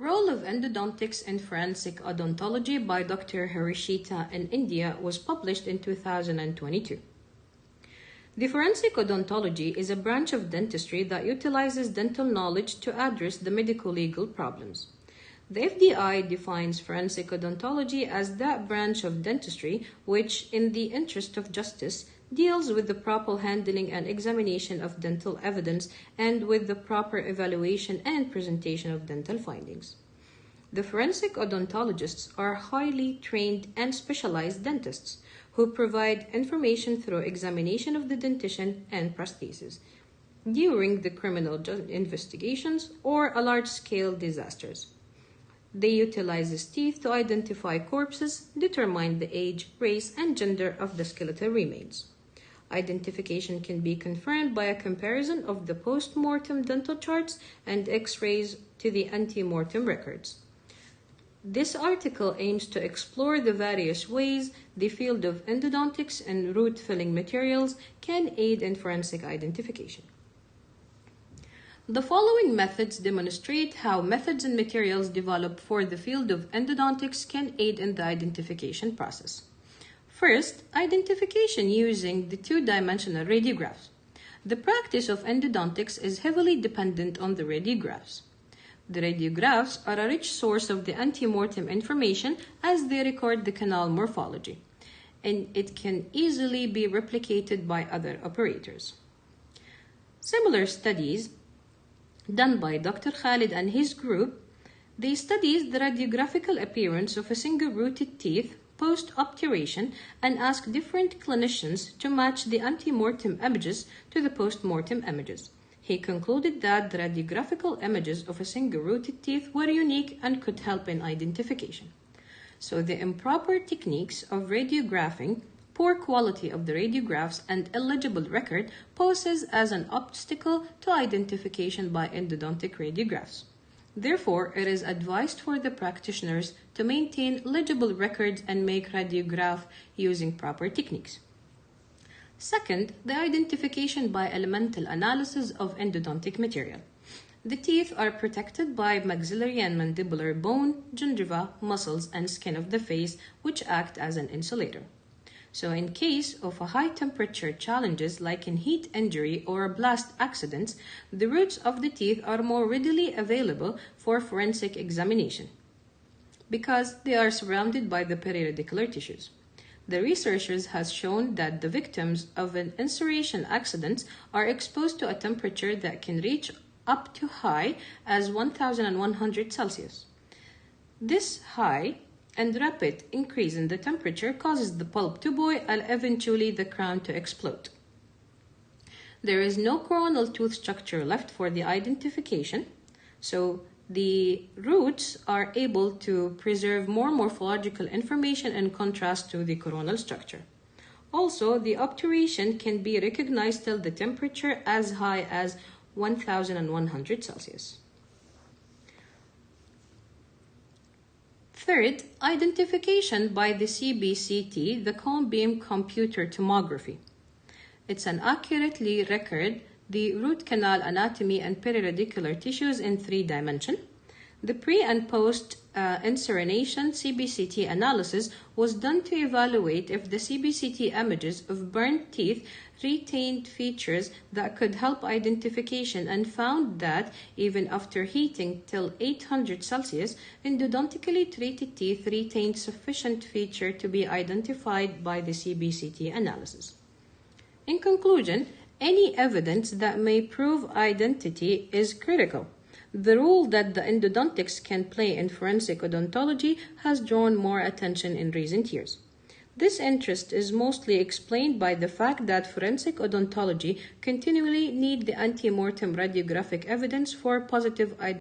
Role of Endodontics in Forensic Odontology by Dr. Harishita in India was published in 2022. The forensic odontology is a branch of dentistry that utilizes dental knowledge to address the medico-legal problems. The FDI defines forensic odontology as that branch of dentistry which, in the interest of justice, deals with the proper handling and examination of dental evidence and with the proper evaluation and presentation of dental findings. The forensic odontologists are highly trained and specialized dentists who provide information through examination of the dentition and prosthesis during the criminal investigations or a large-scale disasters. They utilize these teeth to identify corpses, determine the age, race, and gender of the skeletal remains. Identification can be confirmed by a comparison of the post-mortem dental charts and X-rays to the ante-mortem records. This article aims to explore the various ways the field of endodontics and root-filling materials can aid in forensic identification. The following methods demonstrate how methods and materials developed for the field of endodontics can aid in the identification process. First, identification using the two-dimensional radiographs. The practice of endodontics is heavily dependent on the radiographs. The radiographs are a rich source of the ante-mortem information as they record the canal morphology, and it can easily be replicated by other operators. Similar studies done by Dr. Khalid and his group, they studied the radiographical appearance of a single-rooted teeth post-obturation and asked different clinicians to match the ante-mortem images to the post-mortem images. He concluded that the radiographical images of a single-rooted teeth were unique and could help in identification. So the improper techniques of radiographing, poor quality of the radiographs, and illegible record poses as an obstacle to identification by endodontic radiographs. Therefore, it is advised for the practitioners to maintain legible records and make radiograph using proper techniques. Second, the identification by elemental analysis of endodontic material. The teeth are protected by maxillary and mandibular bone, gingiva, muscles, and skin of the face, which act as an insulator. So in case of a high temperature challenges like in heat injury or blast accidents, the roots of the teeth are more readily available for forensic examination because they are surrounded by the periradicular tissues. The researchers has shown that the victims of an insuration accident are exposed to a temperature that can reach up to high as 1100 Celsius. This high and rapid increase in the temperature causes the pulp to boil and eventually the crown to explode. There is no coronal tooth structure left for the identification, so the roots are able to preserve more morphological information in contrast to the coronal structure. Also, the obturation can be recognized till the temperature as high as 1100 Celsius. Third, identification by the CBCT, the cone beam computer tomography. It's an accurately record the root canal anatomy and periradicular tissues in 3 dimensions. The pre- and post-insurination CBCT analysis was done to evaluate if the CBCT images of burnt teeth retained features that could help identification and found that even after heating till 800 Celsius, endodontically treated teeth retained sufficient feature to be identified by the CBCT analysis. In conclusion, any evidence that may prove identity is critical. The role that the endodontics can play in forensic odontology has drawn more attention in recent years. This interest is mostly explained by the fact that forensic odontology continually need the ante-mortem radiographic evidence for positive identification.